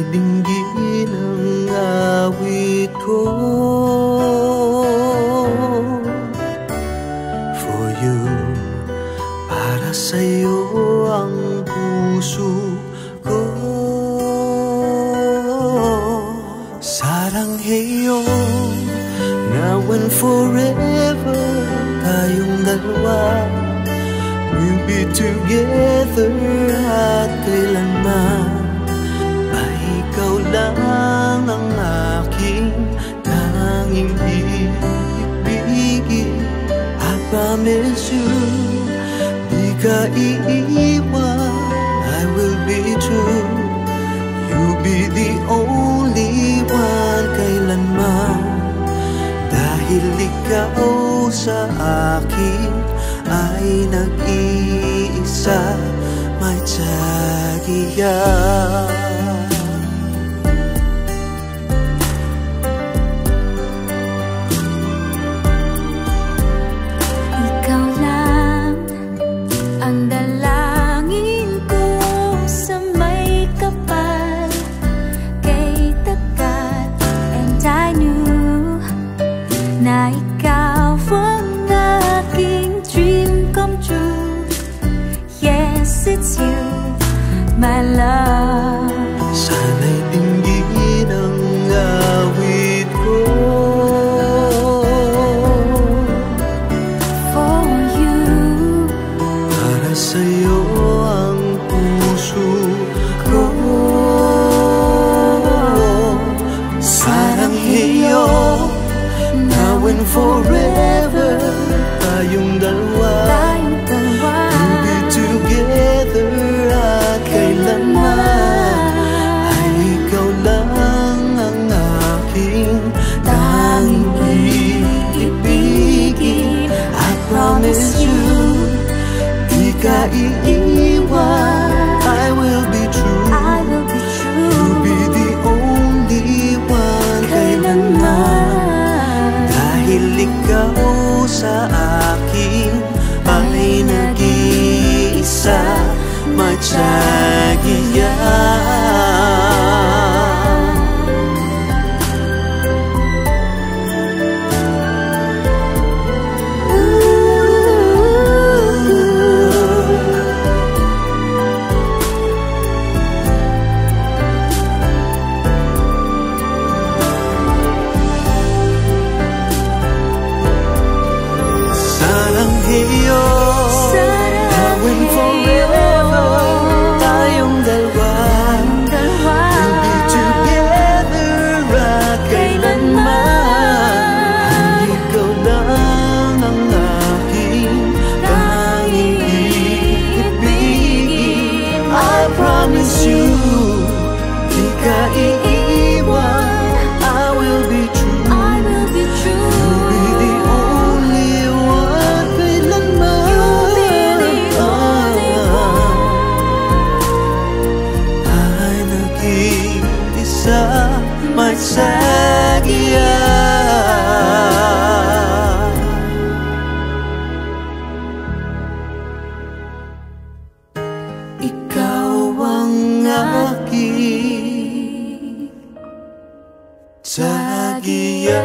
dinggin ang awit ko. For you, para sa'yo ang puso ko. Sarangheyo, now and forever, tayong dalawa. We'll be together at kailanman. Ay ikaw lang ang aking tanging ibigin. I promise you, di ka iiwan. I will be true. You'll be the only one kailanman. Dahil ikaw sa akin ay nag-iisa, may tsagiya. Ikaw lang ang dalangin ko sa may kapal kay tagat. And I knew na ikaw ang aking dream come true. Yes, it's you, my love. Sana'y dinggin ang awit ko. For you, Para sa'yo ang puso ko. Sarangheyo, now and forever, tayong dalawa. We'll be together at kailanman. Ay ikaw lang ang aking tanging ibigin. I promise you, di ka iiwan. I will be true. I will be true. You'll be the only one kailanman. Dahil ikaw sa akin ay nag-iisa, may tsagiya. Sarangheyo, now and forever, tayong dalawa. We'll be together at kailanman. Ikaw lang ang aking tanging ibigin. I promise you, di ka iiwan. I will be true. I will be true. You'll be the only one kailanman. You'll be the only one. Ay nag-iisa, may tsagiya. Ikaw ang aking tsagiya.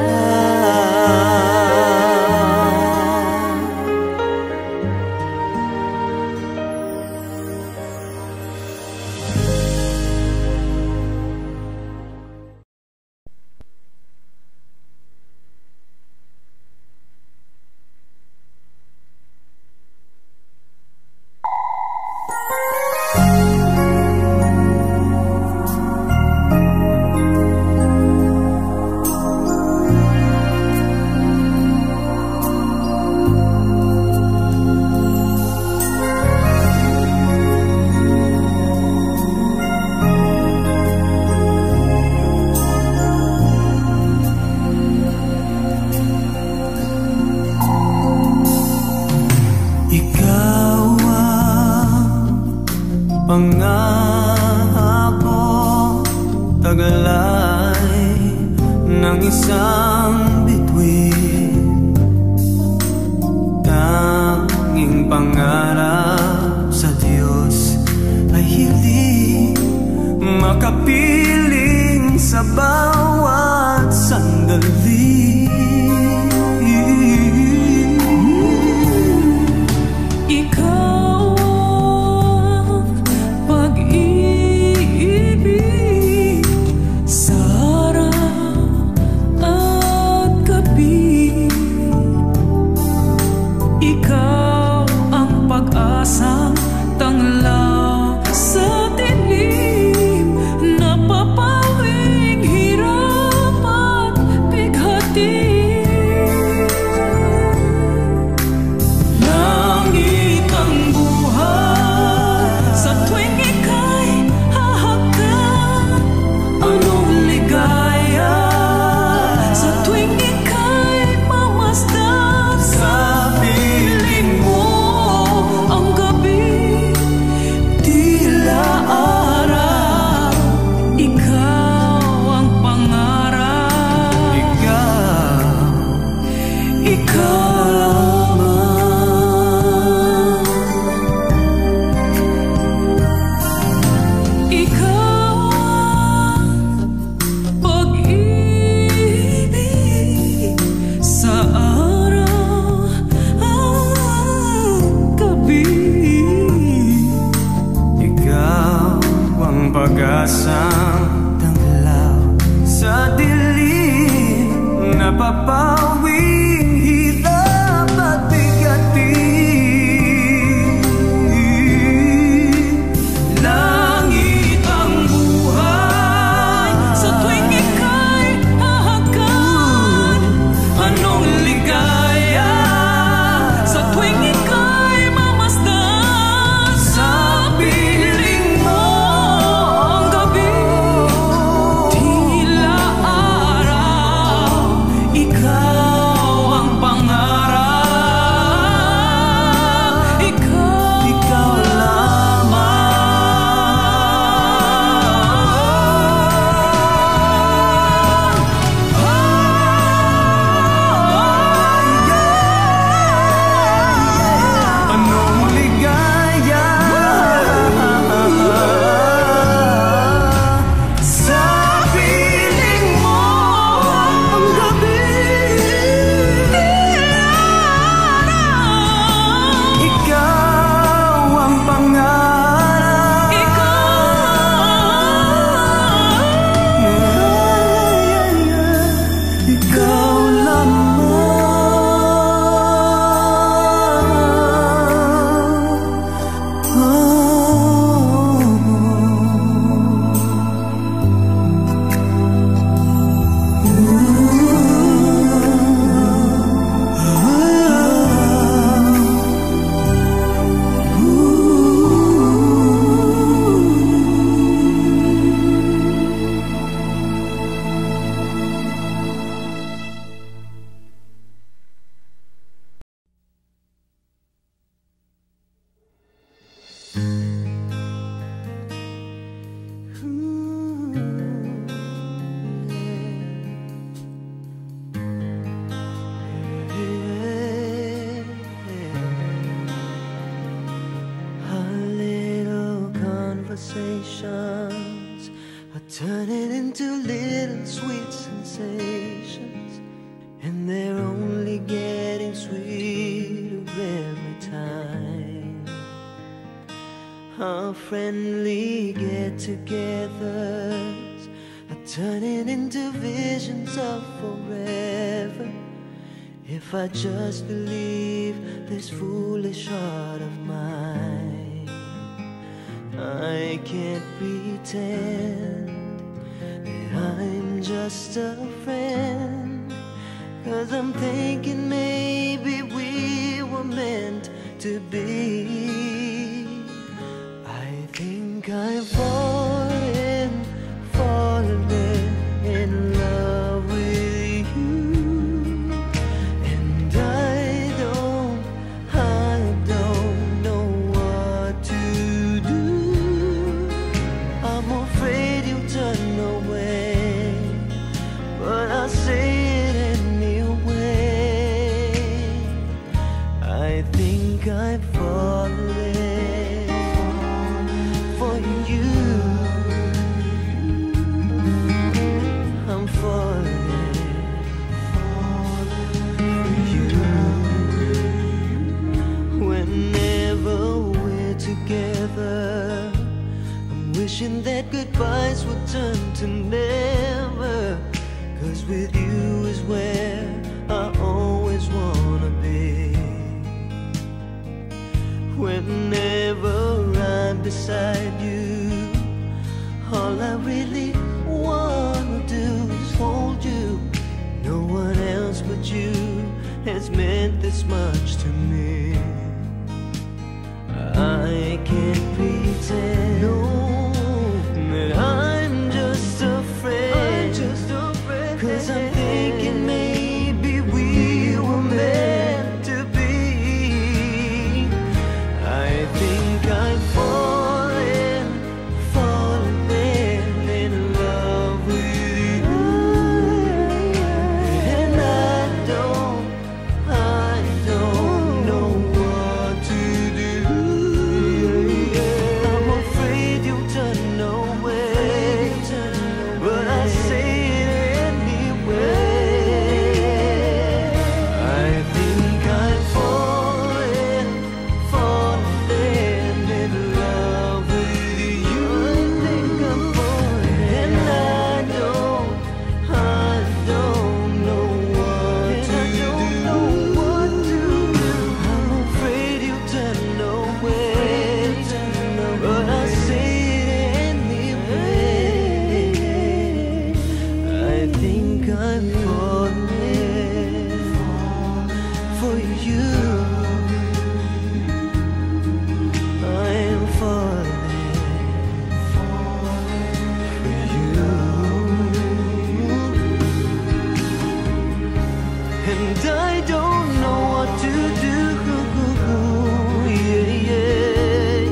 Pangako, tagalay ng isang bituin. Tanging pangarap sa Diyos ay hindi makapili. sa bawat sandali. Ikaw ang pag-ibig sa araw at gabi. Ikaw ang pag-asang tanglaw sa dilim, napapawing hirap at bighati. Langit ang buhay sa tuwing ika'y hahagan. Anong ligaya sa tuwing ika'y mamasdan. Sa piling mo ang gabi, tila araw. Ikaw ang pangarap. Ikaw lamang. Ikaw ang pag-ibig sa araw at gabi. Ikaw ang pag-asang tanglaw sa dilim, napapawing hirap at bigati. Langit ang buhay sa tuwing ika'y hahagan. Anong ligaya sa tuwing ika'y mamasdan. Sa piling mo ang gabi, tila araw. Ikaw ang pangarap. Ikaw lamang. Anong ligaya sa piling mo ang gabi, tila araw. Ikaw ang pangarap. Ikaw Our little conversations are turning into little sweet sensations, and they're only getting sweeter every time. Our friendly get-togethers are turning into visions of forever. If I just believe this foolish heart of mine, I can't pretend that I'm just a friend, 'cause I'm thinking maybe we were meant to be. I think I've fallen in love with you, and I don't know what to do. I'm afraid you'll turn away, but I'll say it anyway. I think I've fallen for you. wishing that goodbyes would turn to never. 'Cause with you is where I always wanna be. Whenever I'm beside you, all I really wanna do is hold you. No one else but you has meant this much to me. I can't pretend, no, that I'm just a friend. 'Cause I'm thinking maybe we were meant to be. I think I'm falling in love with you. And I don't know what to do. I'm afraid you'll turn away, but I say it anyway. I think I'm falling in love with you. I think I'm falling, and I don't know what to do. I'm afraid you'll turn away, but I say it anyway. I think I'm falling for you. I'm falling for you. And I don't know what to do. Yeah, yeah.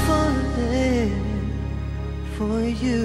Falling for you.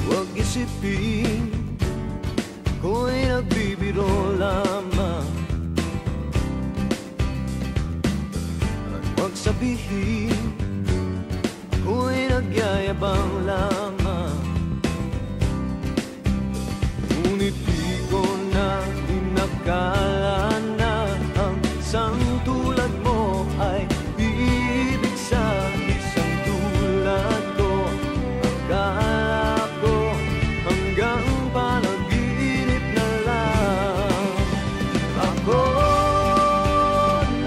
Huwag isipin ako'y nagbibiro lamang, at huwag sabihin ako'y nagyayabang lamang. Ngunit di ko na inakala na ang isang tulad mo ay ibig sa isang tulad ko. Akala ko hanggang panaginip na lang. Ako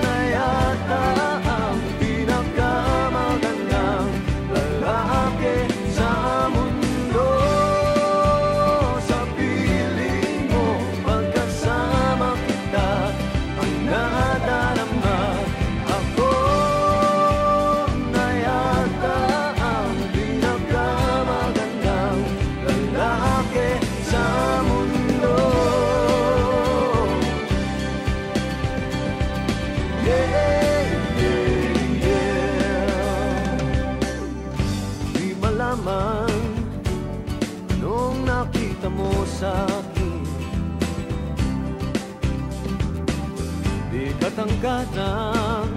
na yata ang pinakamagandang lalaki sa mundo. Sa piling mo pagkasama kita ang nadarama. Ako na yata ang pinakamagandang lalaki sa mundo. Yeah, yeah, yeah. Di malaman anong nakita mo sa akin. Di katangkatan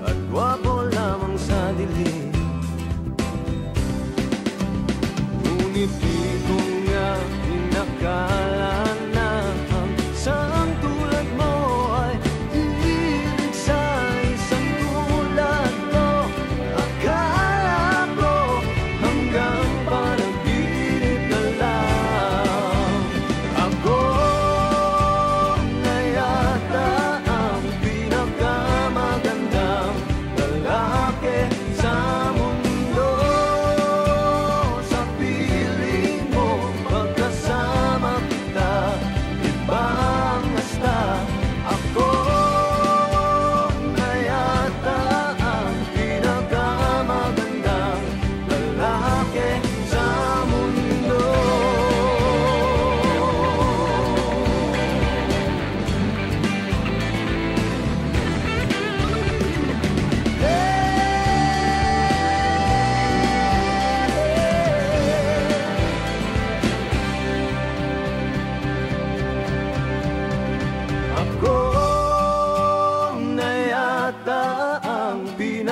at gwapo lamang sa dilim. Ngunit di ko nga inakala na ang isang tulad mo ay ibig sa isang tulad ko. Akala ko hanggang panaginip na lang. Ako na yata ang pinakamagandang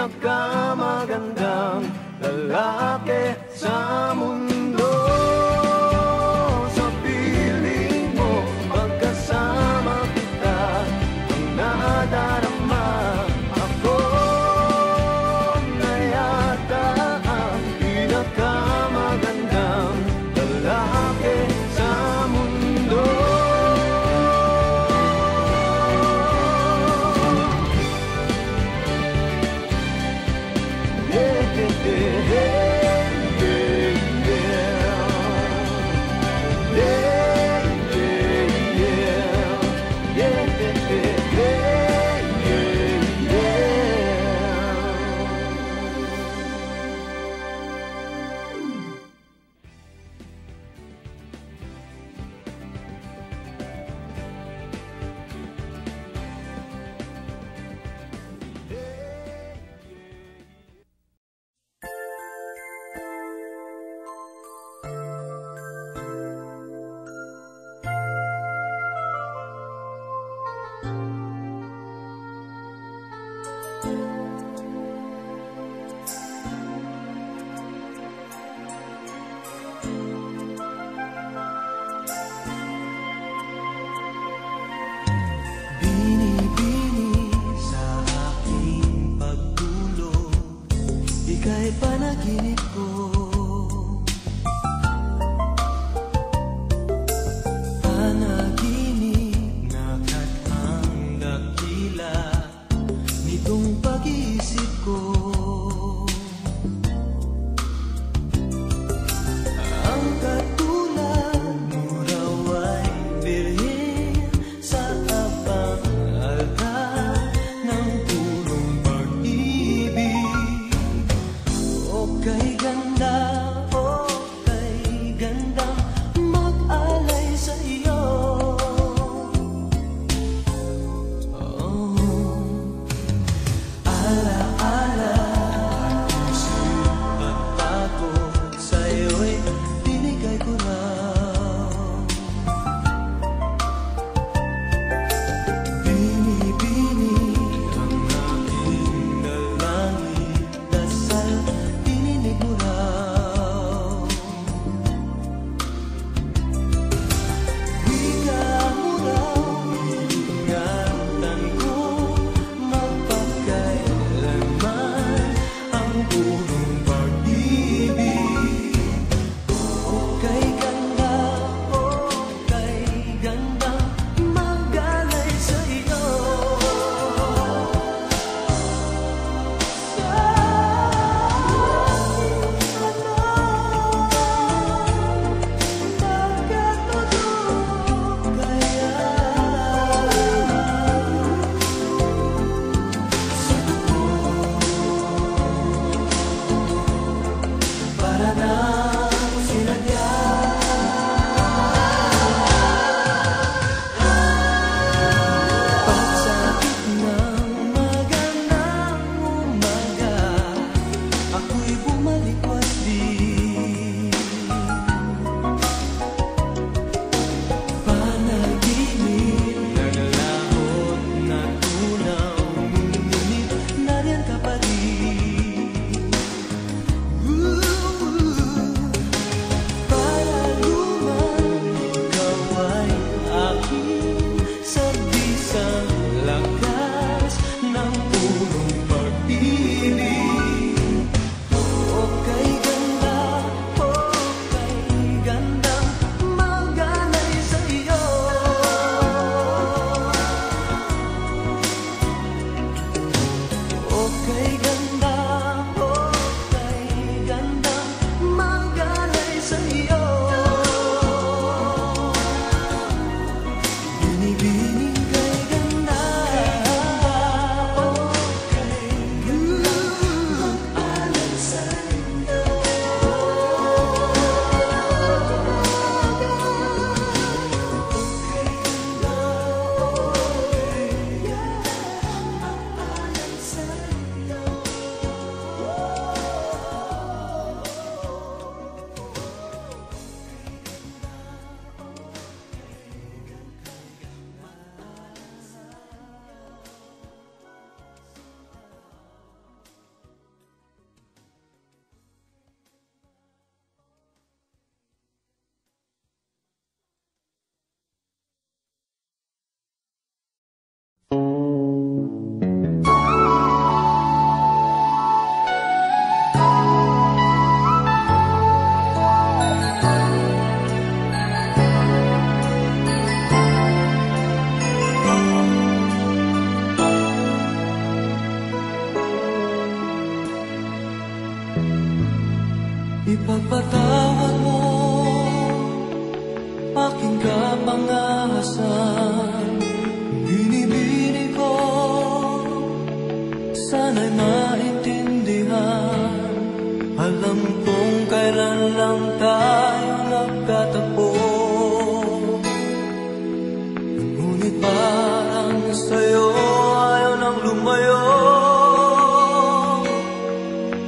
pinakamagandang lalaki sa mundo. Sa piling mo, pagkasama kita, ang nadarama ako na yata ang pinakamagandang lalaki sa mundo. Ika'y panaginip ko, panaginip na kathang dakila nitong pag-iisip ko. Ang katulad mo raw ay birhen sa abang altar ng purong pag-ibig. Okay ganda, okay ganda, mag-alay sa iyo. Ala-ala, isip at pagod sa'yo'y binigay ko raw. Bini-bini ang aking dalangin, dasal tininig mo raw. Wika mo raw, ingatan ko, magpakailanman ang purong pag-ibig. Okay ganda, mag-alay sa iyo. Para nang sinadya, pagsapit ng magandang umaga, ako'y bumalik wasdi. Panaginip, naglahot na tunaw, ngunit nariyan ka pa rin. Paraluman, ikaw ay aking sabisang lakas ng purong pag-ibig. Okay ganda, mag-alay sa iyo. Okay ganda, mag-alay sa iyo. Binibining kay ganda, mag-alay sa iyo. lumayo.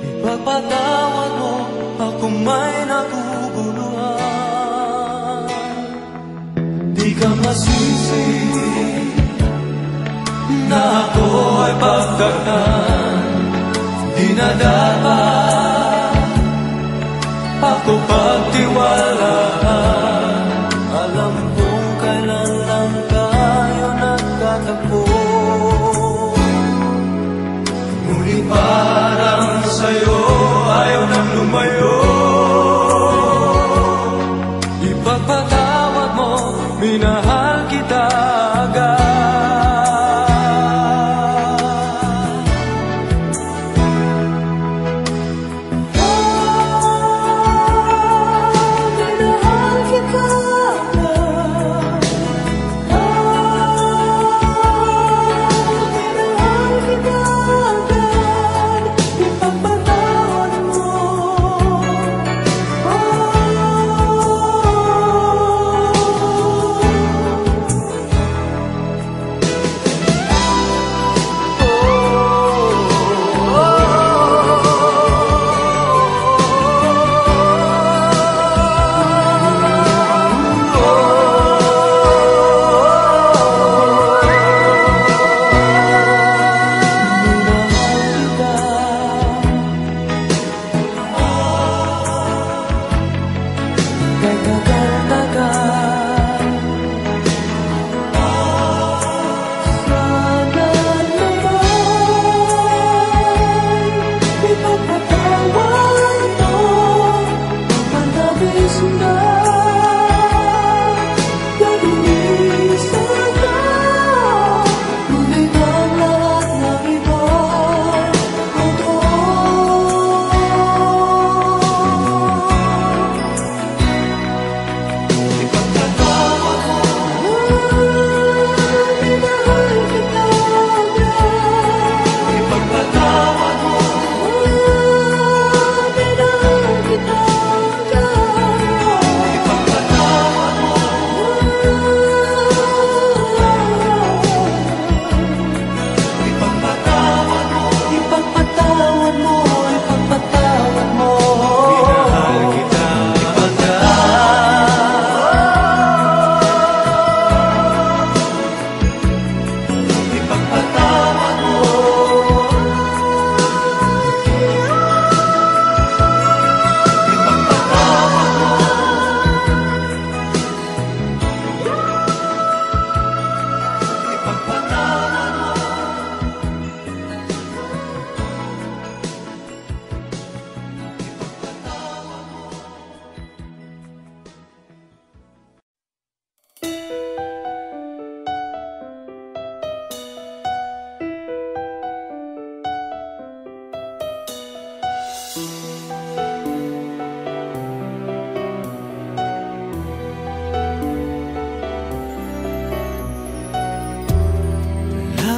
Ipagpatawad mo ako may naguguluhan. Di ka masisi na ako ay pagdaghan. Di na dapat ako pagtiwalaan. Alam kong kailan lang tayo nagtatagpo. Ngunit parang sa'yo ayaw nang lumayo. Ipagpatawad mo, minahal kita agad.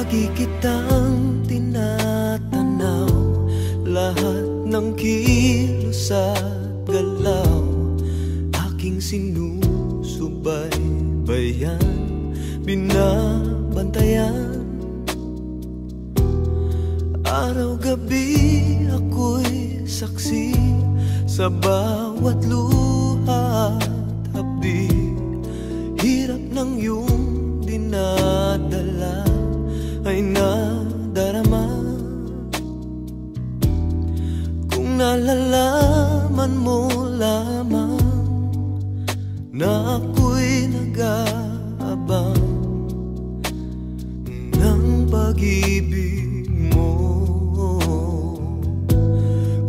Lagi kitang tinatanaw, lahat ng kilos at galaw aking sinusubaybayan, binabantayan. Araw-gabi ako'y saksi sa bawat luha at hapdi. Hirap ng iyong dinadala ay nadarama. Kung nalalaman mo lamang na ako'y nag-aabang ng pag-ibig mo.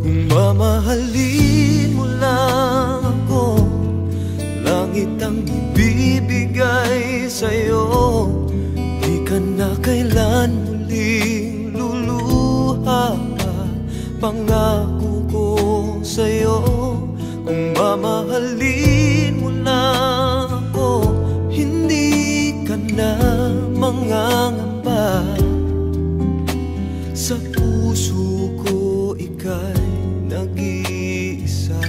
Kung mamahalin mo lang ako, langit ang ibibigay sa'yo. Di ka na kailan muling luluha, pangako ko sa'yo. Kung mamahalin mo lang ako, hindi ka na mangangamba. Sa puso ko ika'y nag-iisa.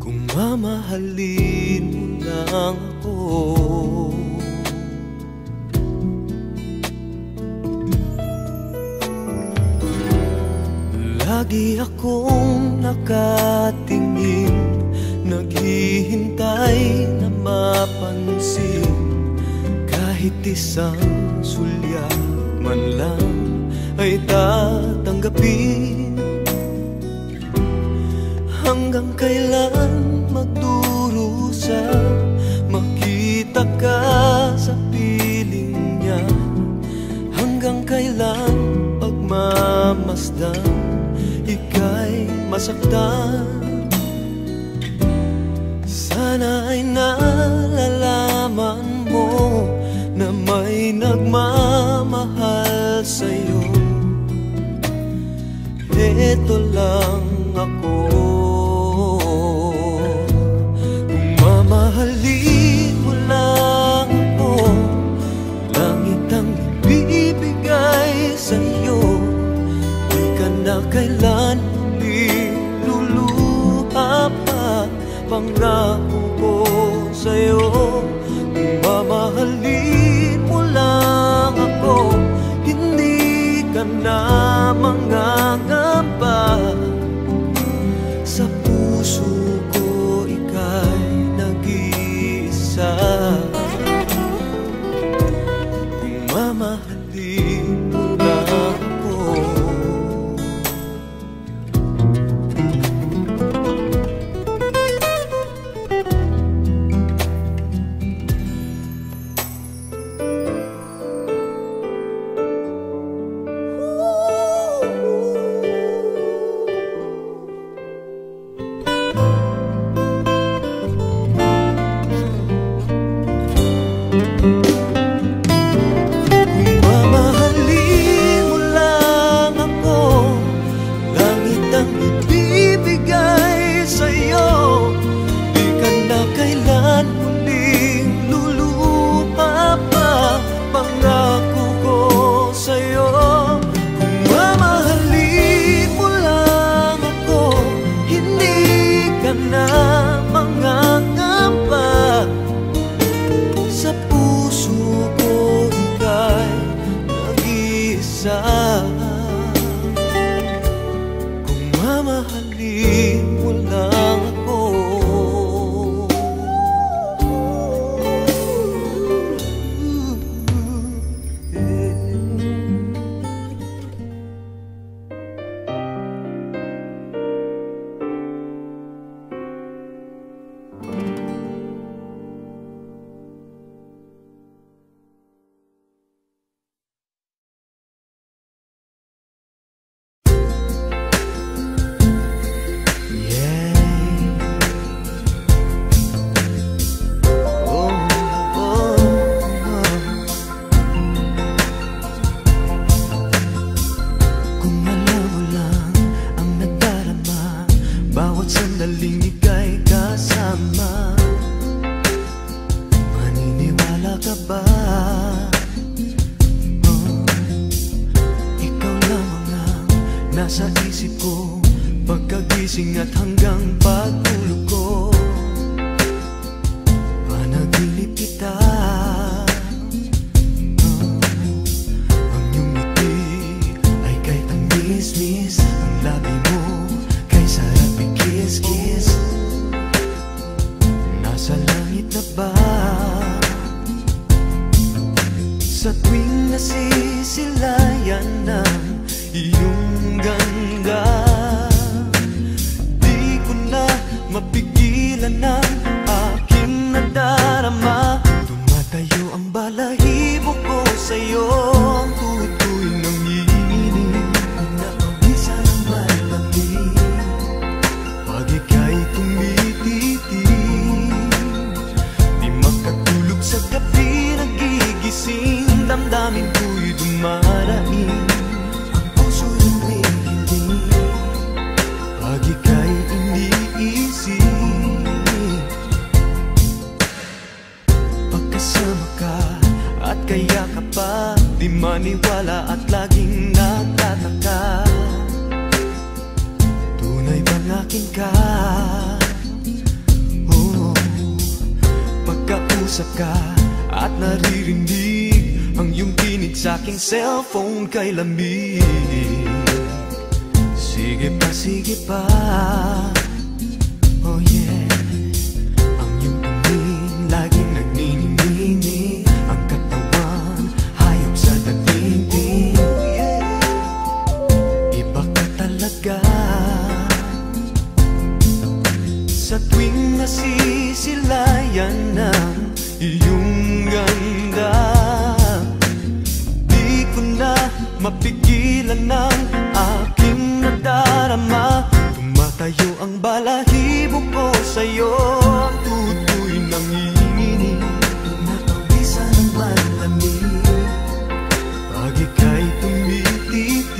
Kung mamahalin mo lang ako. Lagi akong nakatingin, naghihintay na mapansin. Kahit isang sulyap man lang ay tatanggapin. Hanggang kailan magdurusa, makita ka sa piling niya? Hanggang kailan pagmamasdan, ika'y masaktan? Sana ay nalalaman mo na may nagmamahal sa'yo. Ito lang ako. Kung mamahalin mo lang ako, langit ang ibibigay sa'yo. Di ka na kailan luluha pa, pangako ko sa'yo. Kung mamahalin mo lang ako, hindi ka na mangangamba. Sa puso ko ika'y nag-iisa. Kung mamahalin mo lang ako. Kung mamahalin mo lang ako. Sandaling ika'y kasama, maniniwala ka ba? Ikaw lamang ang nasa isip ko, pagkagising at hanggang pagtulog ko. Panaginip kita, ang iyong ngiti ay kay tamis-mis, ang labi mo kay sarap i-kiss-kiss. Nasa langit na ba? Sa tuwing nasisilayan ng iyong ganda, di ko na mapigilan ang aking nadarama. Tumatayo ang balahibo ko sa'yo, ang tutuloy ng inig, napawisan ang malamig. Pag ika'y tumititig, di makatulog sa gabi, nagigising, damdamin ko'y dumaraing, ang puso'y umihiling. Pag ika'y iniisip, pagkasama ka at kaya ka pa, di maniwala at laging nagtataka. Tunay bang akin ka? Oh, pagkausap ka at naririnig ang iyong tinig sa aking cellphone kay lamig. Sige sige pa. Oh yeah. Ang iyong tingin laging nagniningning, ang katawan hayop sa datingting. Iba ka talaga. Sa tuwing nasisilayan ng iyong ganda, di ko na mapigilan ng aking nadarama. Tumatayo ang balahibo ko sa'yo, ang tutoy ng iinginin, pinapawisan ng malamig pag ika'y tumititig.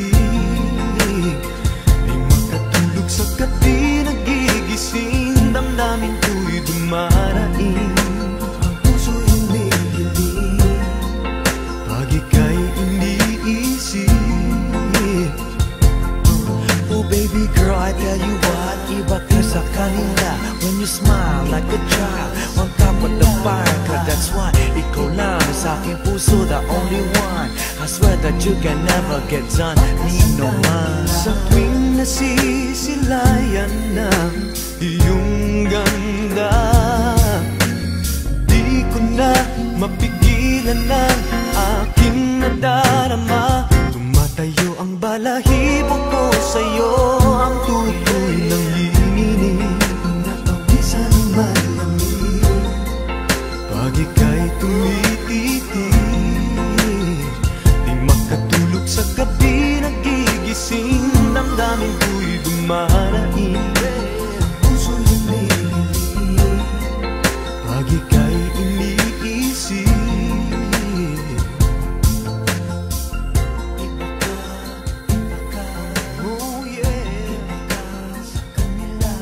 Di makatulog sa gabi, nagigising, damdamin ko'y dumaraing. Ang puso'y umiiling pag ika'y iniisip. Oh baby girl, I tell you what, iba ka sa kanila when you smile like a child on top of the fire. Cause that's why ikaw lang sa aking puso, the only one. I swear that you can never get done, need no man. Sa tuwing nasisilayan ng iyong ganda, di ko na mapigilan ng aking nadarama. Tumatayo ang balahibo ko sa'yo, ang tutoy ng iinginin, pinapawisan ng malamig pag ika'y tumititig. Di makatulog sa gabi, nagigising, damdamin ko'y dumaraing. Puso'y umiiling pag ika'y iniisip. Oh yeah, sa kanila.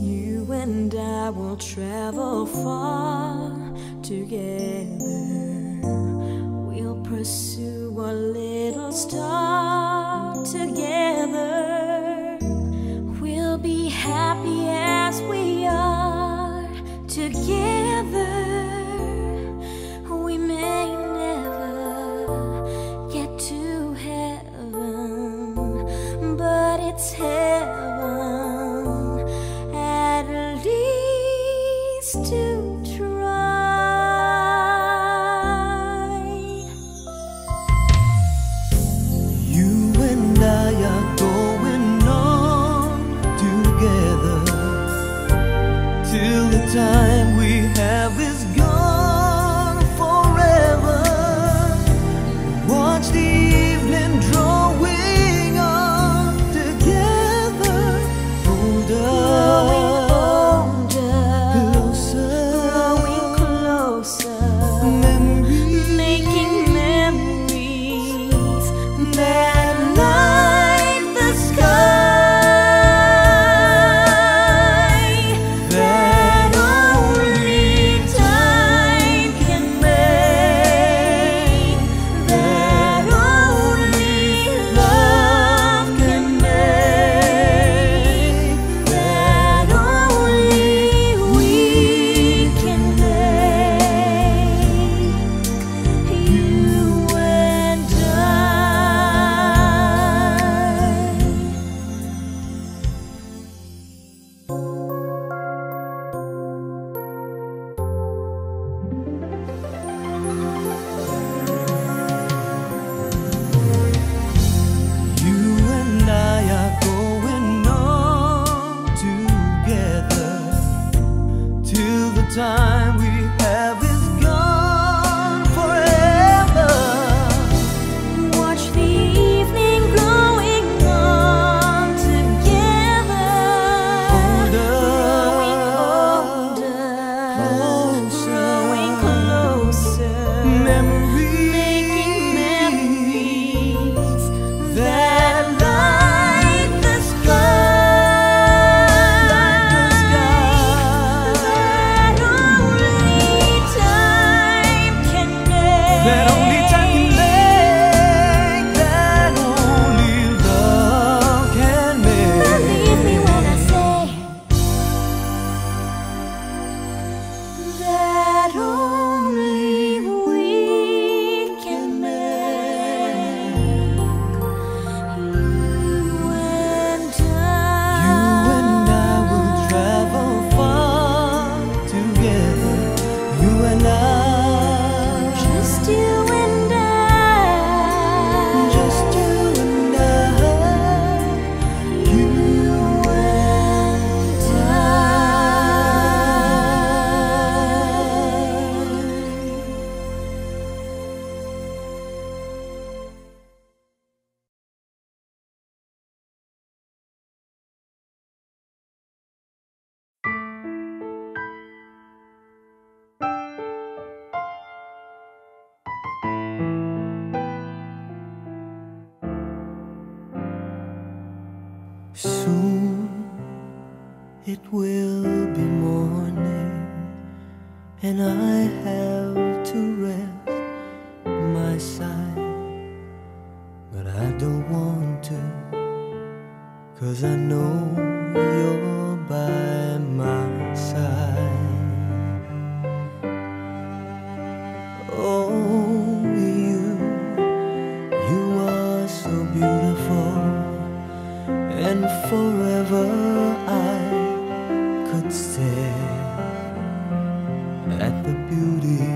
You and I will travel far together. We'll pursue a little star together. We'll be happy as we are together. We may never get to heaven, but it's heaven at least to try. You and I are going on together till the time we have is gone forever. Watch the evening drawing on together. Hold Growing closer, making memories that light the sky, that only it will be morning, and I have to rest my side. But I don't want to, 'cause I know you're by my side. Oh, you are so beautiful, and forever I could stare at the beauty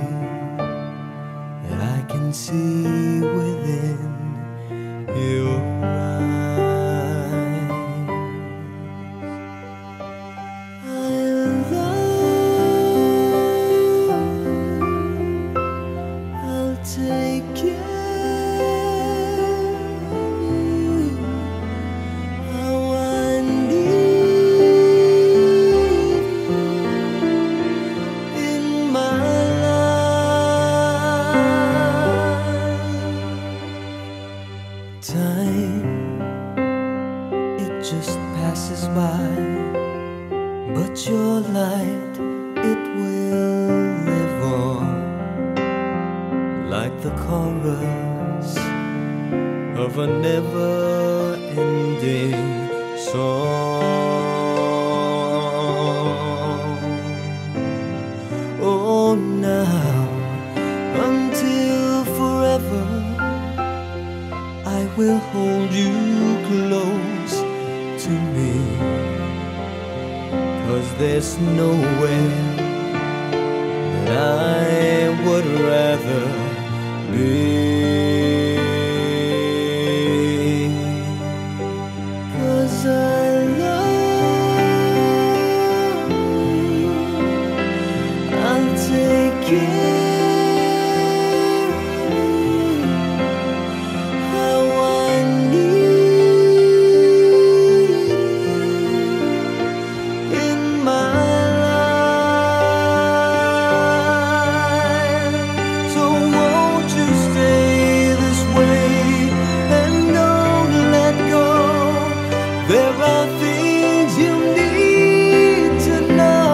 that I can see within your eyes. I love, I'll take care of you how I need in my life. Time, it just passes by, but your light, it will live on, like the chorus of a never-ending song. Oh, now, until forever, I will hold you close to me, 'cause there's nowhere that I would rather be. 'Cause I love you, I'll take care of you how I need in my life. So won't you stay this way and don't let go? There are things you need to know.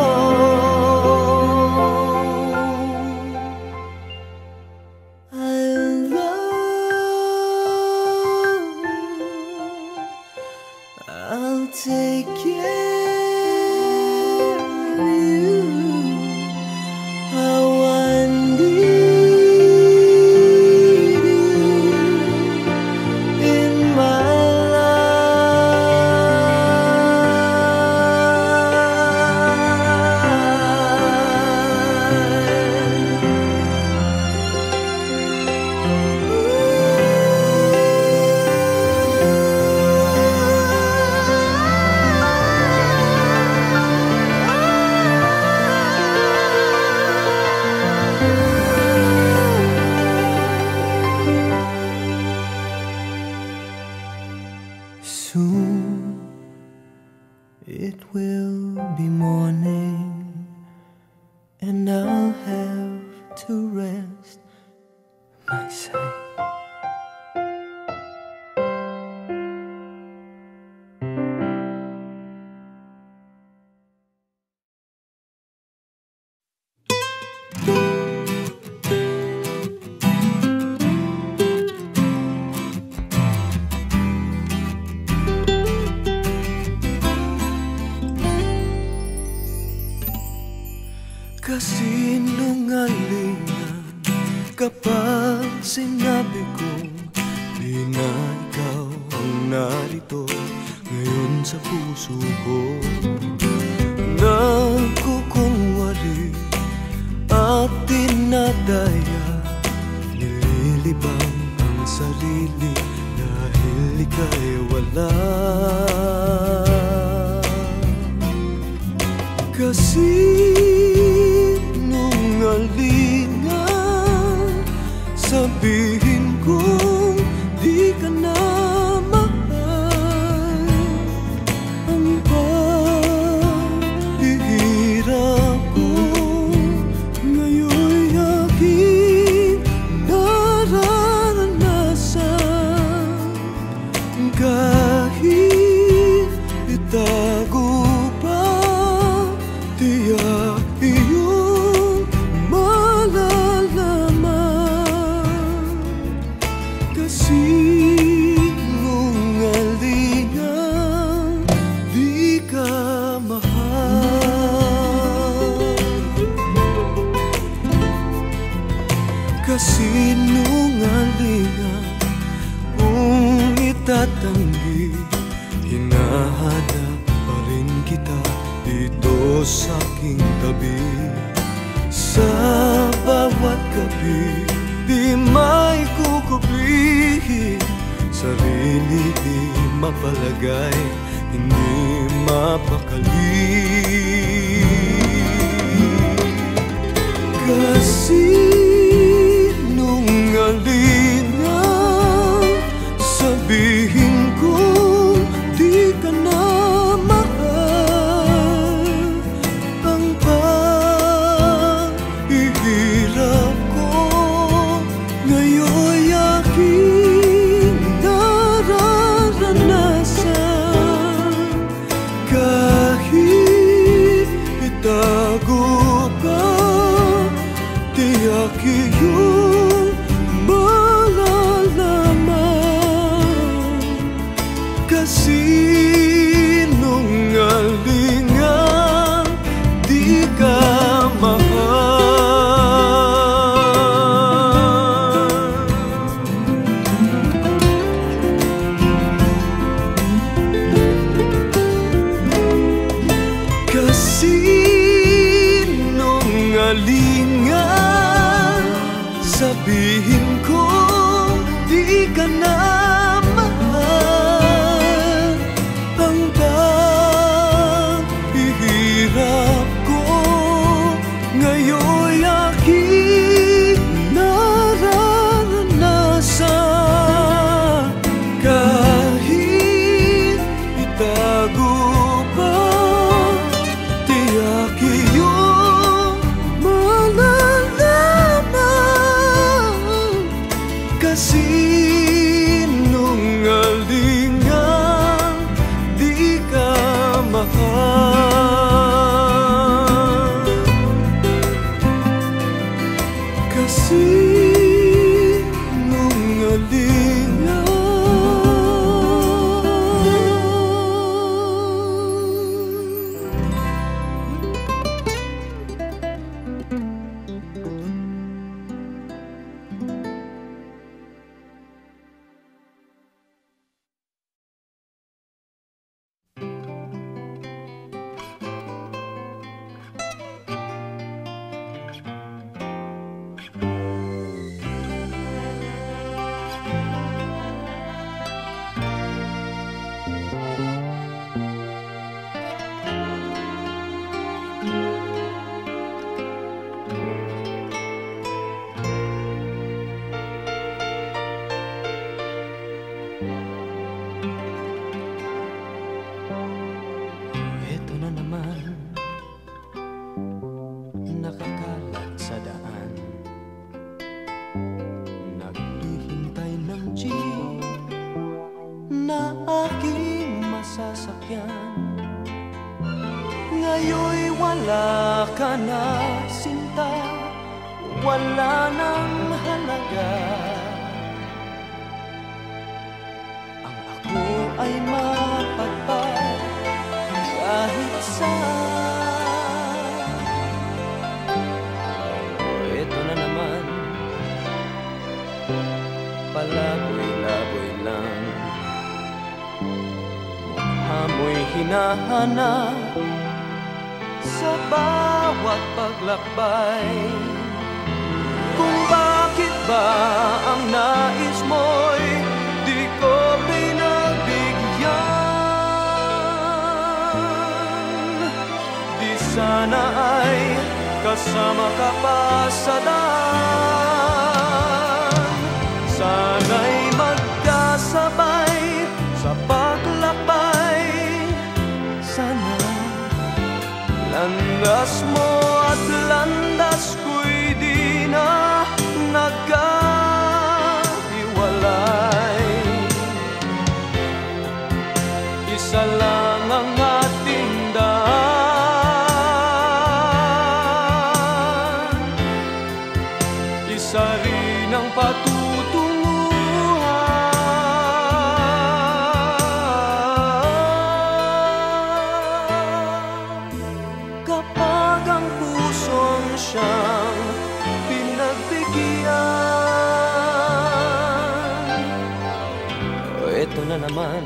I love you, I'll take care of you how I need you in my soon it will be morning, and I'll have to rest my sight. Kasinungalingan kapag sinabi kong di na ikaw ang narito ngayon sa puso ko. Nagkukunwari at dinadaya, nililibang ang sarili dahil ika'y wala. Kasinungalingan, sabihin kong di ka na mahal. Ang paghihirap ko ngayon'y aking nararanasan. Kahit sa aking tabi. Sa bawat gabi, di may kukupli. Sarili di mapalagay, hindi mapakali. Kasi nungalingan, sabihin ko di ka na mahal. Ang paghihirap ko ngayon'y aking nararanasan. Kahit itago pa, tiyak iyong malalaman. Kasi nungalingan, di ka mahal. Kasi nungalingan, sabihin ko di ka na mahal. Ang paghihirap ko ngayon'y aking nararanasan. Kahit itago pa, tiyak iyong malalaman. Kasi nungalingan, di ka mahal. Kasi nungalingan. Ito na naman, nakakalat sa daan. Naghihintay ng jeep na aking masasakyan. Ngayon'y wala ka na, sinta, wala nang halaga. Ang ako ay mapagpag kahit saan. Ito na naman, palaboy-laboy lang. Mukha mo'y hinahanap sa bawat paglakbay. Kung bakit ba ang nais mo'y di ko pinagbigyan. Di sana ay kasama ka pa sa daan. Sana'y magkasabay sa paglakbay. Sana landas mo at landas ko'y di na nagkahiwalay. Isa lang ang ating daan, isa rin ang patutunguhan. Kapag ang pusong siyang pinagbigyan, ito na naman,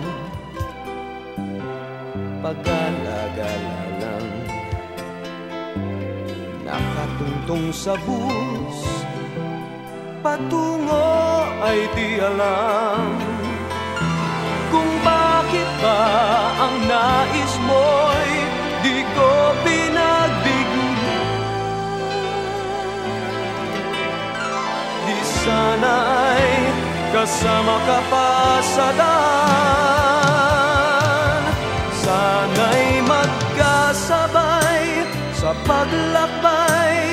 pag-alagala lang. tungtong sa bus, patungo ay di alam kung bakit ba ang nais mo'y di ko pinagbigyan. Di sana'y kasama ka pa sa daan, sana'y magkasabay sa paglakbay.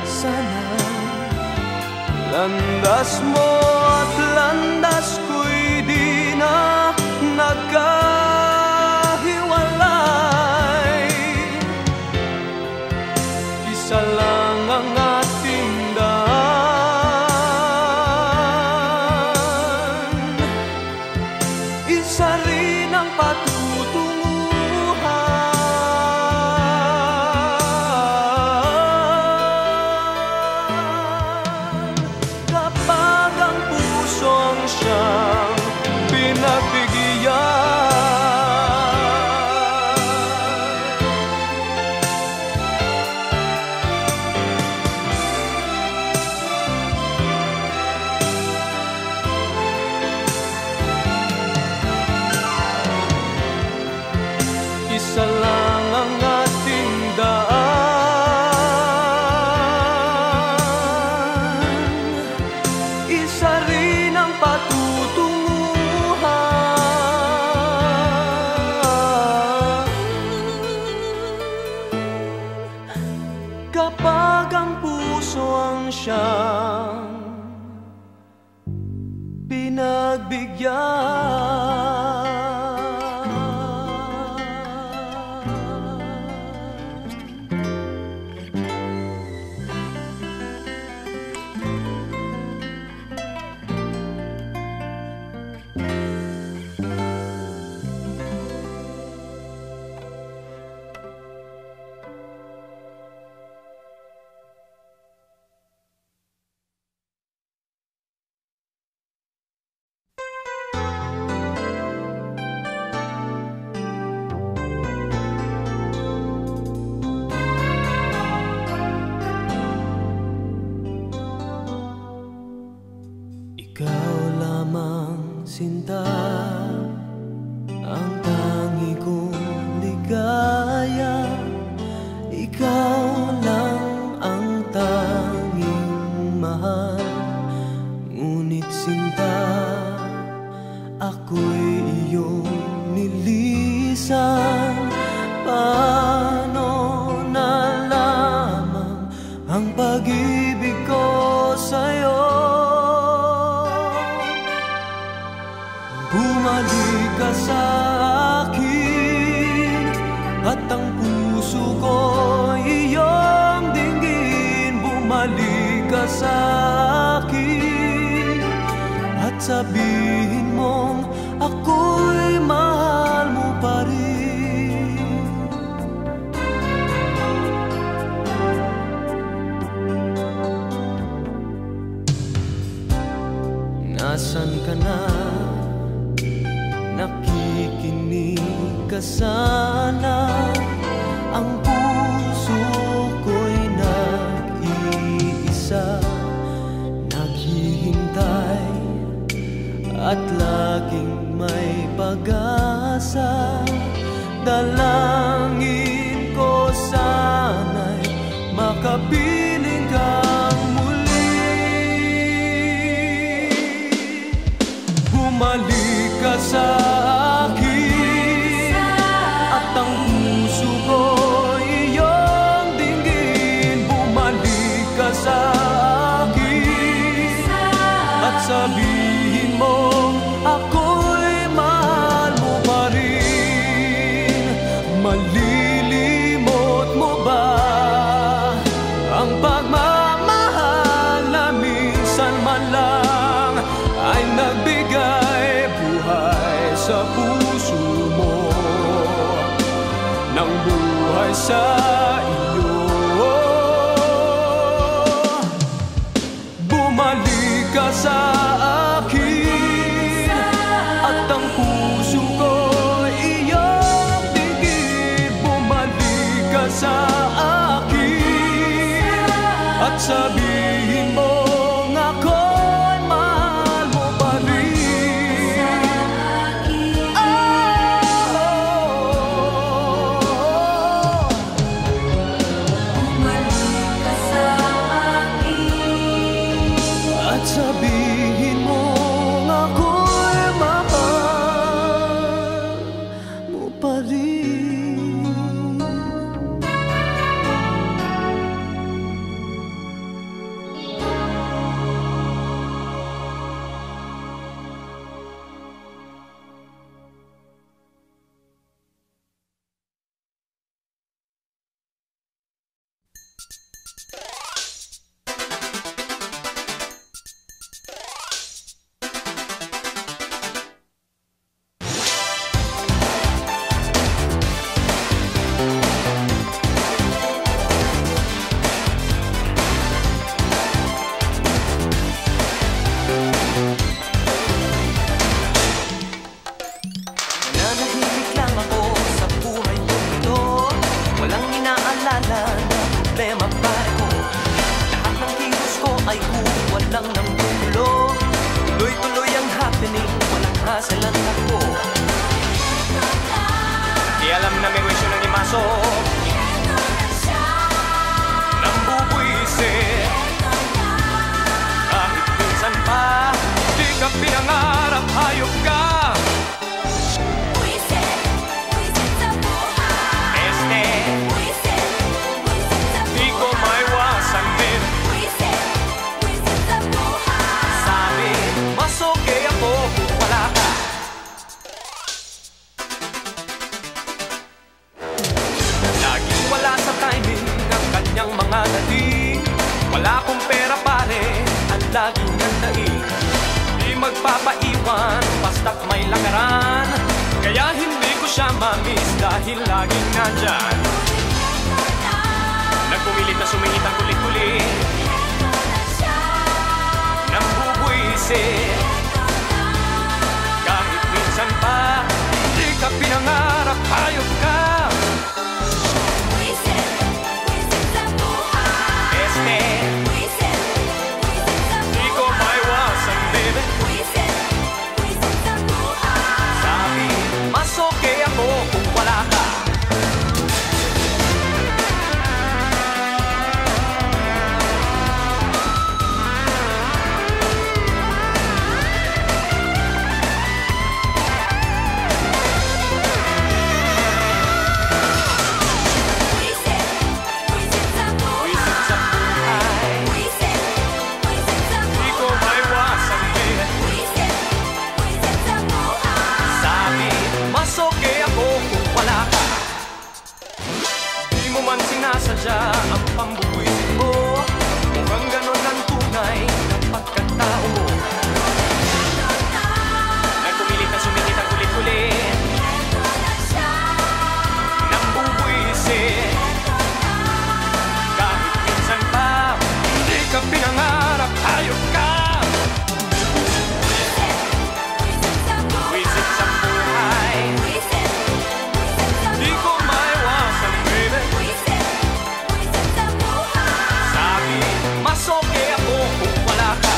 Sana landas mo at landas ko'y di na nagkahiwalay. Isa lang ang ating daan, isa rin ang patutunguhan. Kapag ang puso ang siyang pinagbigyan, isa lang ang ating daan, isa rin ang patutunguhan. Kapag ang puso ang siyang ikaw lamang sinta, ang tangi kong ligaya. Ikaw lang ang tanging mahal, ngunit sinta, ako'y iyong nilisan. Paano na lamang ang pag-ibig ko sa'yo? Bumalik ka sa akin at ang puso ko iyong dinggin. Bumalik ka sa akin at sabihin mong ako'y mahal mo pa rin. Nasaan ka na? Nakikinig ka sana. Ang puso ko'y nag-iisa, naghihintay at laging may pag-asa. Dalangin ko sana'y makapiling kang muli. Bumalik ka sa akin at ang puso ko iyong dinggin. Bumalik ka sa akin at sabihin mo ako'y mahal mo pa rin. Malilimot mo ba ang pagmamahal na minsan man lang ay nagbigay buhay sa puso mo, ng buhay sa iyo? Bumalik ka sa akin at ang puso ko iyong dinggin. Bumalik ka sa akin sabihin mong ako'y mahal mo pa rin. Bumalik ka sa akin. At sabihin mong ako'y mahal mo pa rin. Nananahimik lang ako sa buhay kong ito. Walang inaalala na problema para ko. Lahat ng kilos ko ay walang nang gulo. Tuloy-tuloy ang happening, walang hasalan ako. Di alam na may wisyo ng imaso. Nang bubuisit. Kahit minsan pa, di ka pinangarap, hayop ka. Mga dating, wala akong pera pare, ang laging nandaig. Di magpapaiwan, basta't may lakaran. Kaya hindi ko siya ma-miss dahil laging nandyan. Nagpumilit na sumingit ang kulit-kulit, nang bubuisit. Kahit minsan pa, di ka pinangarap, hayop ka. Sinasadya ang pambubuisit mo. Mukhang ganon ang tunay na pagkatao mo. Nagpumilit na sumingit ang kulit-kulit, nang bubuisit. Kahit minsan pa, hindi ka pinangarap, hayop ka. Buisit sa buhay, di ko maiwasan, baby. Mas okay ako kung wala ka.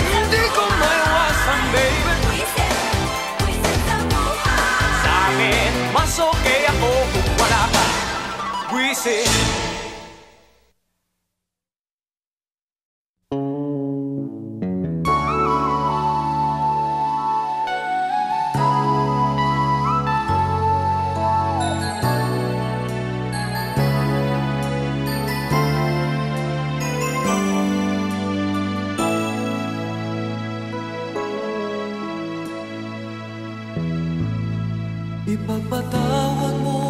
Hindi ko maiwasan, baby. Sa akin, mas okay ako kung wala ka. Buisit. Ipagpatawad mo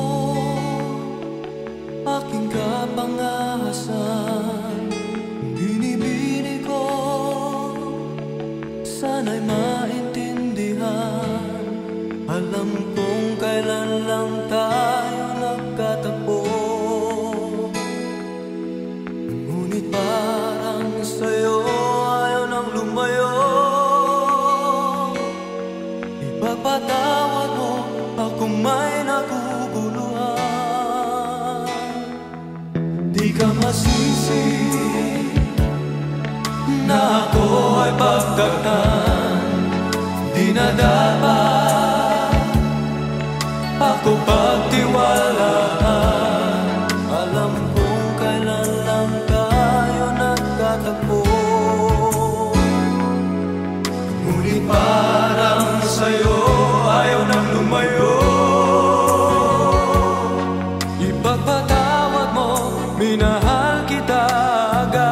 aking kapangahasan. Binibini ko, sana'y maintindihan. Alam kong kailan lang tayo nagkatagpo. Ngunit parang sa'yo ayaw nang lumayo. Ipagpatawad mo akong may pagtaktan, di na dapat ako pagtiwalaan. Alam kong kailan lang tayo nagtatagpo, ngunit parang sa'yo ayaw nang lumayo. Ipagpatawad mo, minahal kita agad.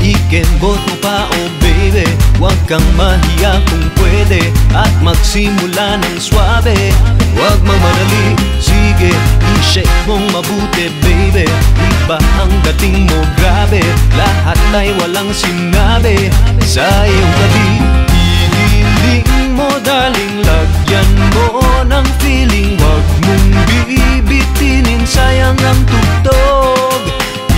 Ikembot mo pa, oh baby, huwag kang mahiya kung pwede, at magsimula ng swabe. Huwag mamadali, sige, i-shake mong mabuti, baby. Iba ang dating mo, grabe, lahat ay walang sinabi sa iyong tabi. Ihiling mo, darling, lagyan mo ng feeling. Huwag mong bibitinin, sayang ang tugtog.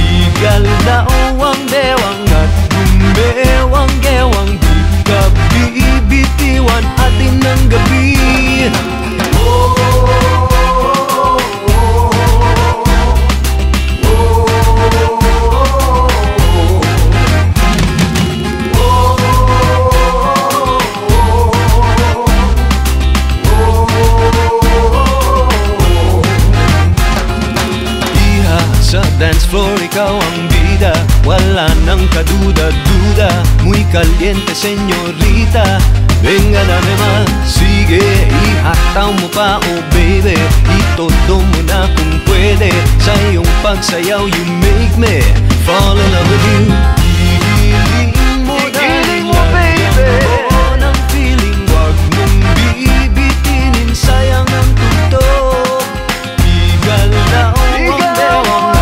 Igal daw ang bewang at gumewang-gewang, di ka bibitiwan atin ng gabi. Sa dance floor, ikaw ang bida, wala nang kaduda-duda. Muy caliente, señorita, venga dame más. Sige, ihataw mo pa, oh baby, itodo mo na kung pwede. Sa iyong pagsayaw, you make me fall in love with you. Ihiling mo, darling, baby, ng feeling. Huwag mong bibitinin, sayang ang tugtog. Igal na ang bewang,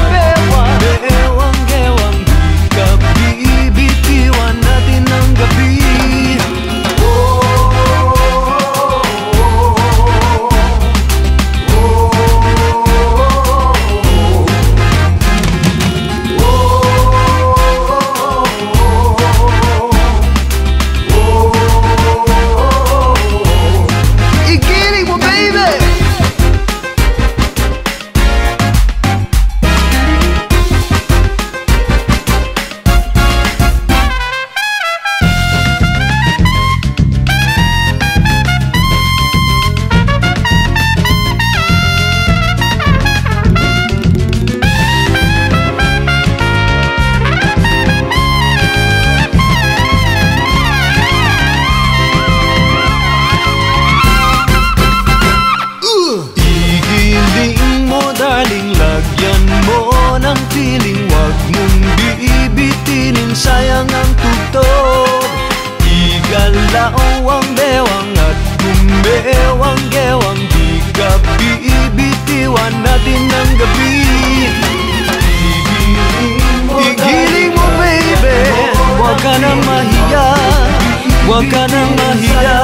Huwag ka nang mahiya.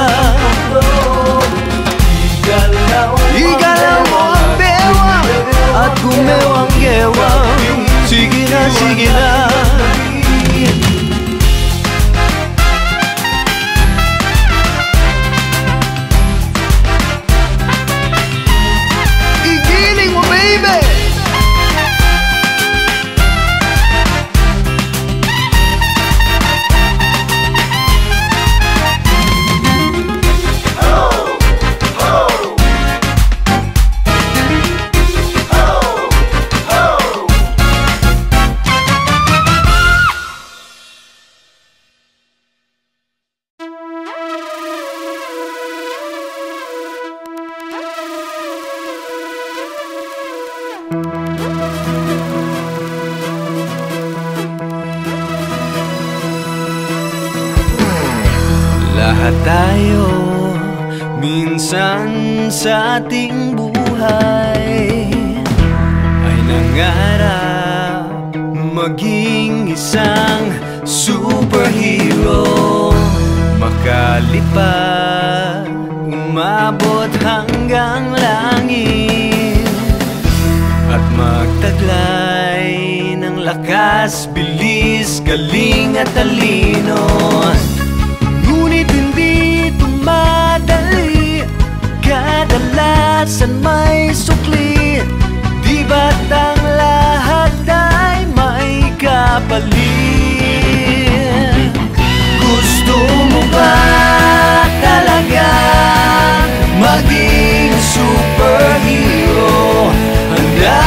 Igalaw mo ang bewang at gumewang-gewang. Sige na, sige na. Igiling mo, baby. Lahat tayo minsan sa ating buhay ay nangarap maging isang superhero, makalipad, umabot hanggang langit at magtaglay ng lakas, bilis, galing at talino. Ngunit hindi tumadali, kadalasan may sukli. Di ba't ang lahat ay may kapalit? Gusto mo ba talaga maging superhero? Handa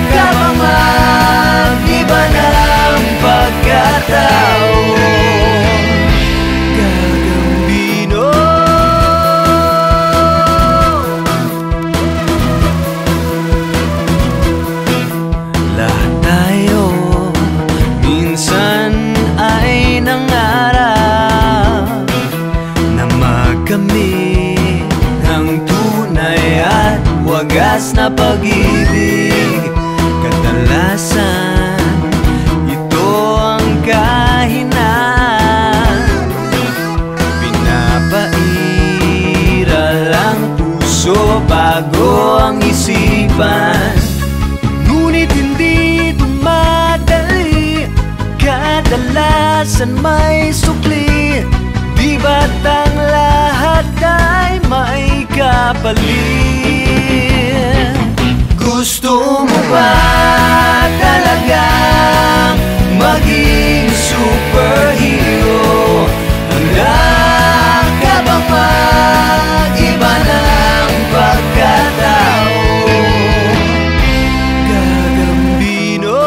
ka bang mag-iba ng pagkatao? Wagas na pag-ibig, kadalasan ito ang kahinaan. Pinapairal ang puso bago ang isipan. Ngunit hindi tumadali, kadalasan may sukli. Di ba't ang lahat ay may kapalit? Gusto mo ba talagang maging superhero? Handa ka bang mag-iba ng pagkatao? Gagambino.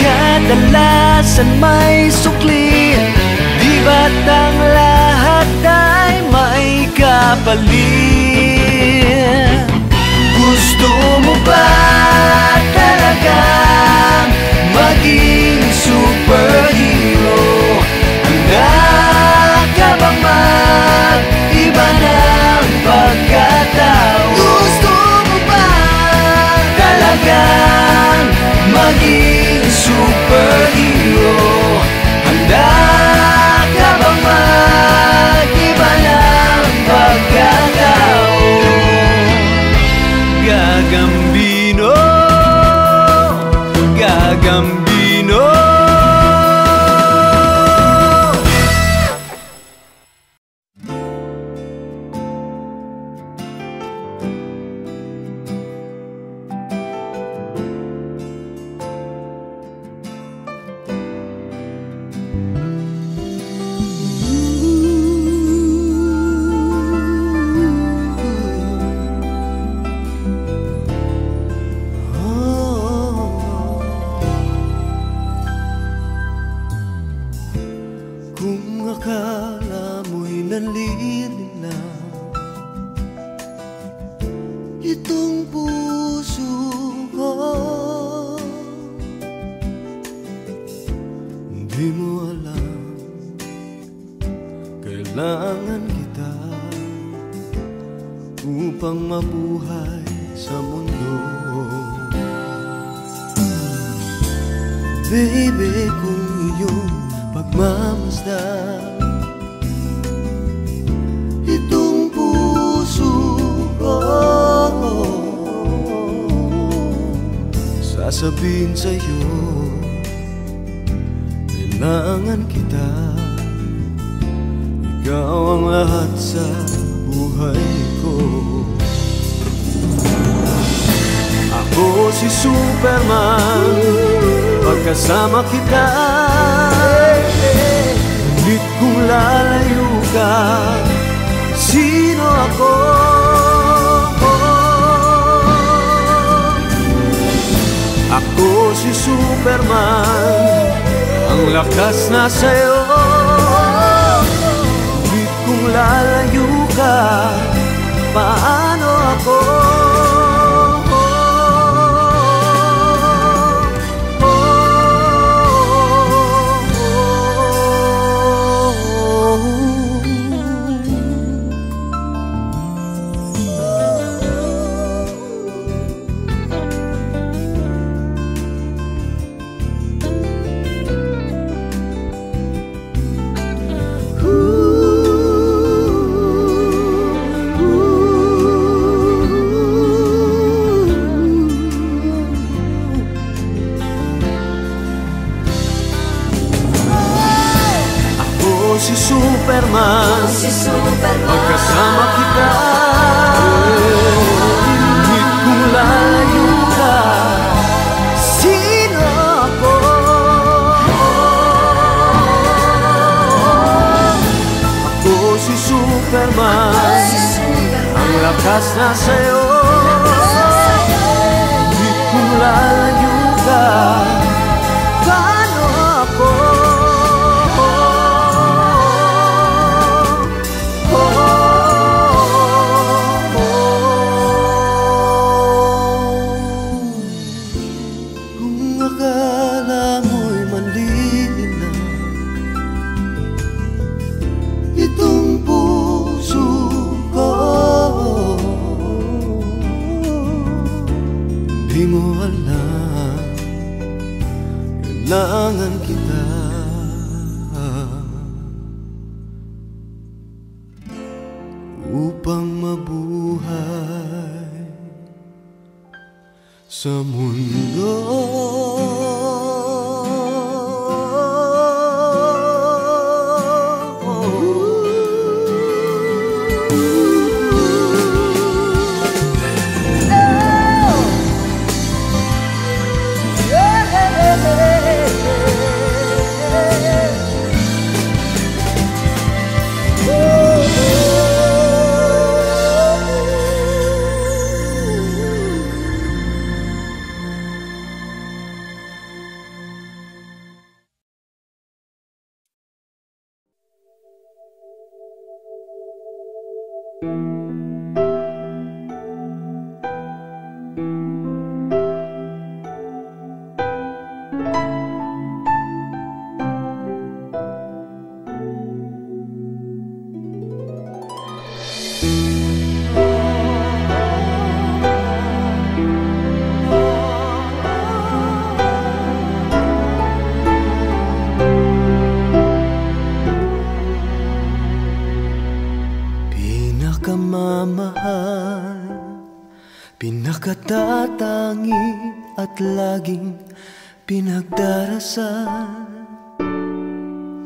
Kadalasan may sukli. Di ba't ang lahat ay may kapalit? Gusto mo ba talagang maging superhero? Handa ka bang mag-iba ng pagkatao? Gusto mo ba talagang maging superhero? Handa ka bang mag-iba ng pagkatao? Gagambino, gagambino. itong puso ko. Di mo alam, kailangan kita upang mabuhay sa mundo. Baby, kung iyong pagmamasdan itong puso ko, sasabihin sa'yo, kailangan kita. Ikaw ang lahat sa buhay ko. Ako si Superman, pagkasama kita. Ngunit kung lalayo ka, sino ako? Ako si Superman, ang lakas na sa'yo. Ngunit kung lalayo ka, paano ako? Si Superman, magkasama kita. Ngunit kung lalayo ka, sino ako? Ako si Superman, ang lakas na sa'yo. Ngunit kung lalayo ka, paano ako? Di mo alam, kailangan kita upang mabuhay sa mundo. Pinakamamahal, pinakatatangi at laging pinagdarasal,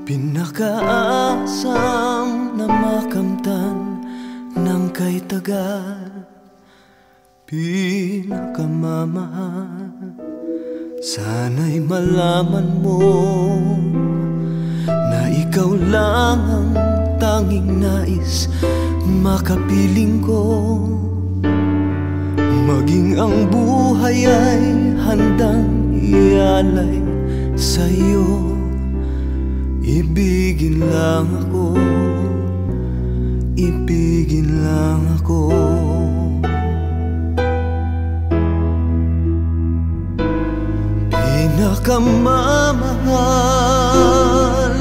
pinakaasam na makamtan ng kay tagal. Pinakamamahal, sana'y malaman mo na ikaw lang ang tanging nais makapiling ko. Maging ang buhay ay handang ialay sa'yo. Ibigin lang ako, ibigin lang ako. pinakamamahal.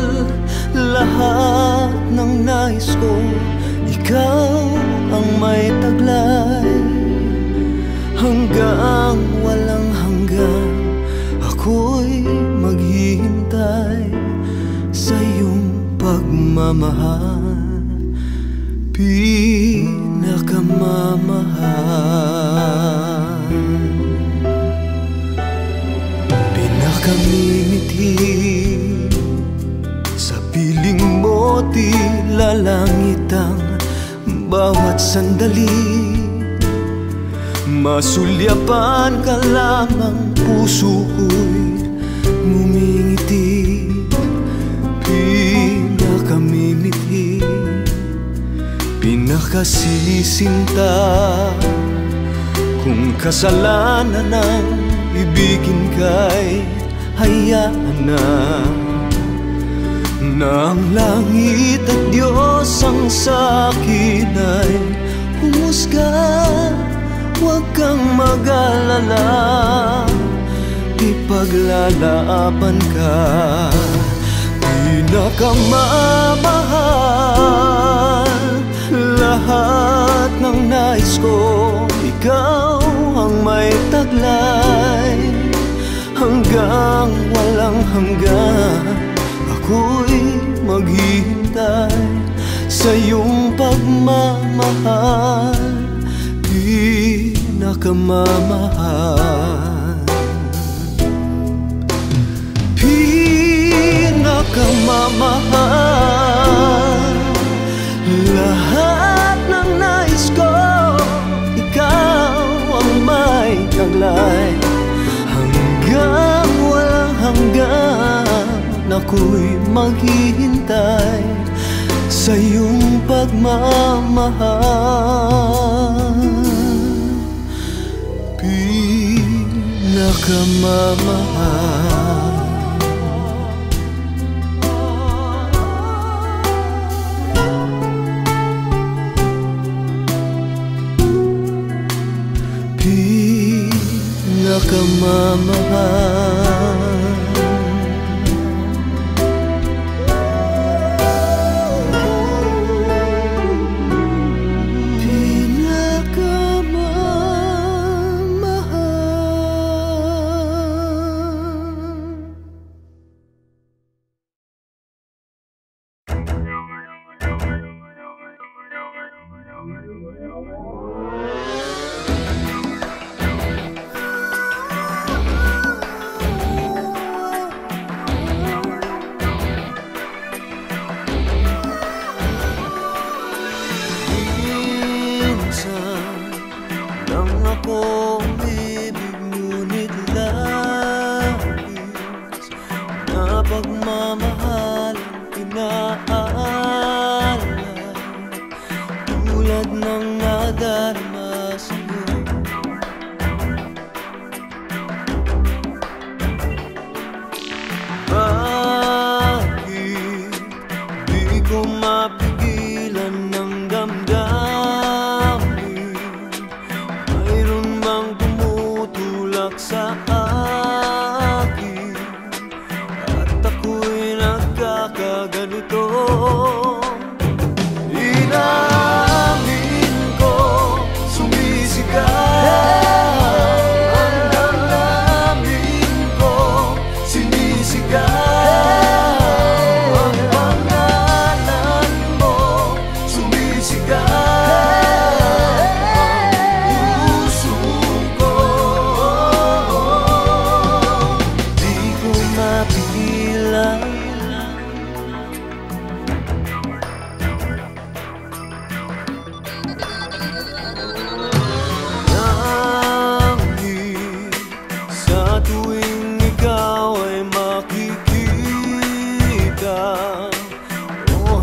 Lahat ng nais ko, ikaw ang may taglay. Hanggang walang hanggan, ako'y maghihintay sa iyong pagmamahal. Pinakamamahal, pinakamimiti sa piling mo, tila langit ang bawat sandali. Masulyapan ka lamang, puso ko'y ngumingiti. Pinakamimiti, pinakasisinta. Kung kasalanan ang ibigin ka'y hayaan na ang langit at Diyos ang sa'kin ay humusga. Huwag kang mag-alala, ipaglalaban ka. Pinakamamahal, lahat ng nais ko, ikaw ang may taglay. Hanggang walang hanggan, ako'y maghihintay sa iyong pagmamahal. Pinakamamahal, pinakamamahal, lahat ng nais ko, ikaw ang may taglay. Hanggang walang hanggan, ako'y maghihintay sa iyong pagmamahal. Pinakamamahal, pinakamamahal.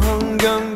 Hanggang